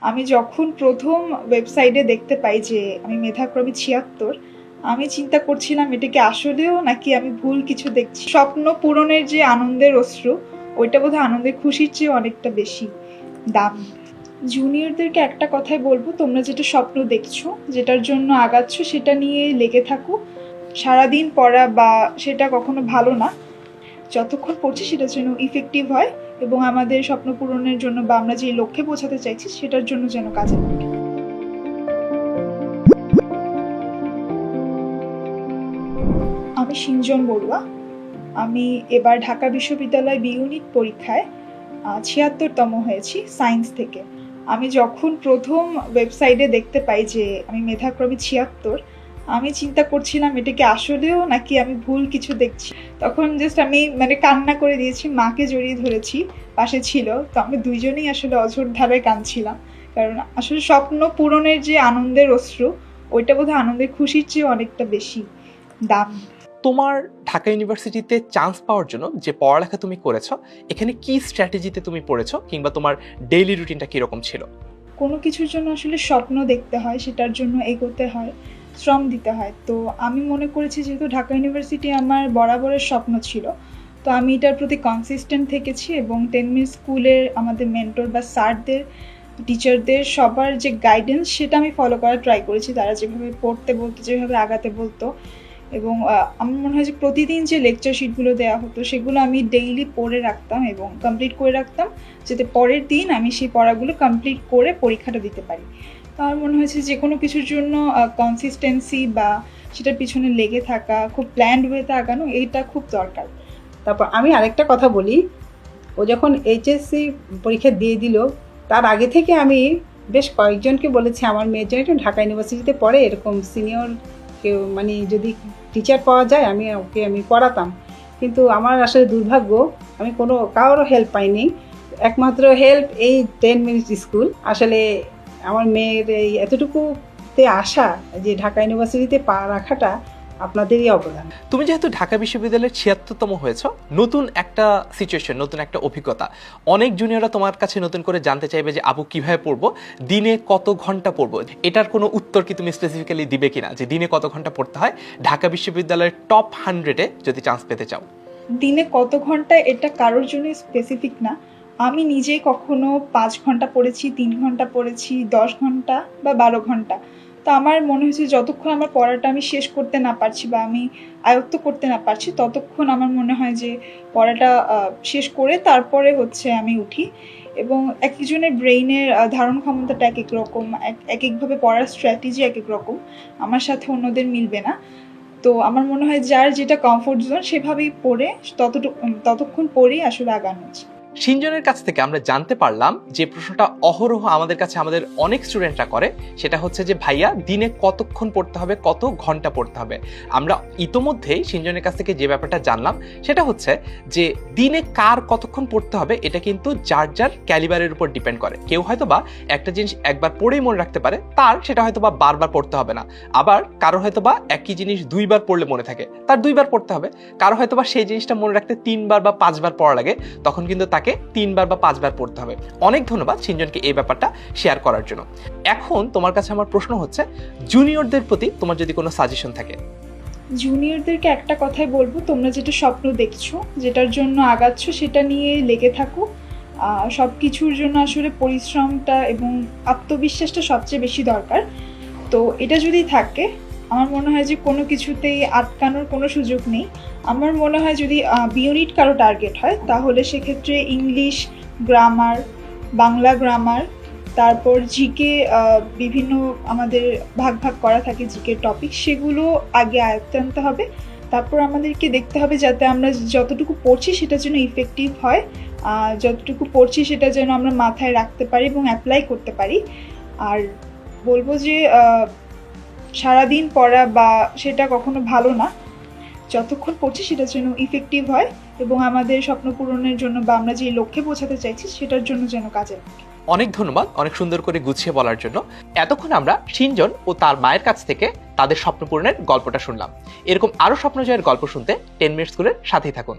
আমি যখন প্রথম ওয়েবসাইটে দেখতে পাই যে আমি মেধাক্রমে ৭৬, আমি চিন্তা করছিলাম এটা কি আসলেও নাকি আমি ভুল কিছু দেখছি। স্বপ্ন পূরণের যে আনন্দের অশ্রু, ওইটা বোধহয় আনন্দের খুশির চেয়ে অনেকটা বেশি দামি। জুনিয়রদেরকে একটা কথাই বলবো, তোমরা যেটা স্বপ্ন দেখছো, যেটার জন্য আগাচ্ছ, সেটা নিয়ে লেগে থাকো। সারাদিন পড়া বা সেটা কখনো ভালো না, যতক্ষণ পড়ছি সেটা যেন ইফেক্টিভ হয় এবং আমাদের স্বপ্ন পূরণের জন্য বা আমরা যে লক্ষ্যে পৌঁছাতে চাইছি সেটার জন্য যেন কাজে লাগে। আমি সিঞ্জন বড়ুয়া। আমি এবার ঢাকা বিশ্ববিদ্যালয় বি ইউনিট পরীক্ষায় ৭৬তম হয়েছি সায়েন্স থেকে। আমি যখন প্রথম ওয়েবসাইটে দেখতে পাই যে আমি মেধাক্রমে ৭৬, আমি চিন্তা করছিলাম এটা কি আসলেও নাকি আমি ভুল কিছু দেখছি। তখন জাস্ট আমি কান্না করে দিয়েছি, মাকে জড়িয়ে ধরেছি, পাশে ছিল তো, আমি দুইজনেই আসলে অঝোর ধারায় কাঁদছিলাম। কারণ আসলে স্বপ্ন পূরণের যে আনন্দের অশ্রু, ওইটা বোধহয় আনন্দের খুশির চেয়ে অনেকটা বেশি দামি। তোমার ঢাকা ইউনিভার্সিটিতে চান্স পাওয়ার জন্য যে পড়ালেখা তুমি করেছো, এখানে কি স্ট্র্যাটেজিতে তুমি পড়েছো, কিংবা তোমার ডেইলি রুটিনটা কিরকম ছিল? কোনো কিছুর জন্য আসলে স্বপ্ন দেখতে হয়, সেটার জন্য এগোতে হয়, শ্রম দিতে হয়। তো আমি মনে করেছি যেহেতু ঢাকা ইউনিভার্সিটি আমার বরাবরের স্বপ্ন ছিল, তো আমি এটার প্রতি কনসিস্টেন্ট থেকেছি এবং 10 মিনিট স্কুলের আমাদের মেন্টর বা স্যারদের, টিচারদের সবার যে গাইডেন্স, সেটা আমি ফলো করার ট্রাই করেছি। তারা যেভাবে পড়তে বলতো, যেভাবে আগাতে বলতো, এবং আমার মনে হয় যে প্রতিদিন যে লেকচার শিটগুলো দেওয়া হতো সেগুলো আমি ডেইলি পড়ে রাখতাম এবং কমপ্লিট করে রাখতাম, যাতে পরের দিন আমি সেই পড়াগুলো কমপ্লিট করে পরীক্ষাটা দিতে পারি। তো আমার মনে হয়েছে যে কোনো কিছুর জন্য কনসিস্টেন্সি বা সেটার পিছনে লেগে থাকা, খুব প্ল্যান্ড ওয়েতে আগানো, এইটা খুব দরকার। তারপর আমি আরেকটা কথা বলি, ও যখন এইচএসসি পরীক্ষা দিয়ে দিল, তার আগে থেকে আমি বেশ কয়েকজনকে বলেছি আমার মেয়ের জন্য একটু ঢাকা ইউনিভার্সিটিতে পড়ে, এরকম সিনিয়র কেউ যদি টিচার পাওয়া যায় আমি পড়াতাম। কিন্তু আমার আসলে দুর্ভাগ্য, আমি কারোর হেল্প পাইনি। একমাত্র হেল্প এই 10 মিনিট স্কুল। আসলে আমার মেয়ের এই এতটুকুতে আসা, যে ঢাকা ইউনিভার্সিটিতে পা রাখাটা আপনাদেরই অবদান। তুমি যেহেতু ঢাকা বিশ্ববিদ্যালয়ের ৭৬তম হয়েছ, নতুন একটা সিচুয়েশন, নতুন একটা অভিজ্ঞতা। অনেক জুনিয়ররা তোমার কাছে নতুন করে জানতে চাইবে যে আপু কিভাবে পড়বো, দিনে কত ঘন্টা পড়বো। এটার কোনো উত্তর কি তুমি স্পেসিফিক্যালি দিবে কিনা, যে দিনে কত ঘন্টা পড়তে হয় ঢাকা বিশ্ববিদ্যালয়ের টপ 100-এ যদি চান্স পেতে চাও? দিনে কত ঘন্টা এটা কারোর জন্য স্পেসিফিক না। আমি নিজেই কখনো 5 ঘন্টা পড়েছি, 3 ঘন্টা পড়েছি, 10 ঘন্টা বা 12 ঘন্টা। তো আমার মনে হয়েছে যতক্ষণ আমার পড়াটা আমি শেষ করতে না পারছি বা আমি আয়ত্ত করতে না পারছি, ততক্ষণ আমার মনে হয় যে পড়াটা শেষ করে তারপরে আমি উঠি। এবং এক একজনের ব্রেইনের ধারণ ক্ষমতাটা এক এক রকম, এক একভাবে পড়ার স্ট্র্যাটেজি এক এক রকম, আমার সাথে অন্যদের মিলবে না। তো আমার মনে হয় যার যেটা কমফোর্ট জোন সেভাবেই পড়ে ততক্ষণ পড়েই আসলে আগানো উচিত। সিঞ্জনের কাছ থেকে আমরা জানতে পারলাম যে প্রশ্নটা অহরহ আমাদের কাছে আমাদের অনেক স্টুডেন্টরা করে, সেটা হচ্ছে যে ভাইয়া দিনে কতক্ষণ পড়তে হবে, কত ঘন্টা পড়তে হবে। আমরা ইতোমধ্যেই সিঞ্জনের কাছ থেকে যে ব্যাপারটা জানলাম সেটা হচ্ছে যে দিনে কার কতক্ষণ পড়তে হবে এটা কিন্তু যার যার ক্যালিবারের উপর ডিপেন্ড করে। কেউ হয়তো বা একটা জিনিস একবার পড়েই মনে রাখতে পারে, তার সেটা হয়তো বা বারবার পড়তে হবে না। আবার কারো হয়তো বা একই জিনিস 2বার পড়লে মনে থাকে, তার 2বার পড়তে হবে। কারো হয়তো বা সেই জিনিসটা মনে রাখতে 3বার বা 5বার পড়া লাগে, তখন কিন্তু তাকে 3বার বা 5বার পড়তে হবে। অনেক ধন্যবাদ সিঞ্জনকে এই ব্যাপারটা শেয়ার করার জন্য। এখন তোমার কাছে আমার প্রশ্ন হচ্ছে, জুনিয়রদের প্রতি তোমার যদি কোনো সাজেশন থাকে। জুনিয়রদেরকে একটা কথাই বলবো, তোমরা যেটা স্বপ্ন দেখছো, যেটার জন্য আগাচ্ছ, সেটা নিয়ে লেগে থাকো। সব কিছুর জন্য আসলে পরিশ্রমটা এবং আত্মবিশ্বাসটা সবচেয়ে বেশি দরকার। তো এটা যদি থাকে, আমার মনে হয় যে কোনো কিছুতেই আটকানোর কোনো সুযোগ নেই। আমার মনে হয় যদি বি ইউনিট কারো টার্গেট হয়, তাহলে সেক্ষেত্রে ইংলিশ গ্রামার, বাংলা গ্রামার, তারপর জিকে, বিভিন্ন আমাদের ভাগ ভাগ করা থাকে জিকে টপিক, সেগুলো আগে আয়ত্তে আনতে হবে। তারপর আমাদেরকে দেখতে হবে যাতে আমরা যতটুকু পড়ছি সেটা যেন ইফেক্টিভ হয়, যতটুকু পড়ছি সেটা যেন আমরা মাথায় রাখতে পারি এবং অ্যাপ্লাই করতে পারি। আর বলবো যে সারাদিন পড়া বা সেটা কখনো ভালো না, যতক্ষণ পড়ছি সেটা যেন ইফেক্টিভ হয় এবং আমাদের স্বপ্ন পূরণের জন্য বা আমরা যে লক্ষ্যে পৌঁছাতে চাইছি সেটার জন্য যেন কাজে লাগে। অনেক ধন্যবাদ অনেক সুন্দর করে গুছিয়ে বলার জন্য। এতক্ষণ আমরা সিঞ্জন ও তার মায়ের কাছ থেকে তাদের স্বপ্ন পূরণের গল্পটা শুনলাম। এরকম আরো স্বপ্ন জয়ের গল্প শুনতে 10 মিনিট স্কুলের সাথেই থাকুন।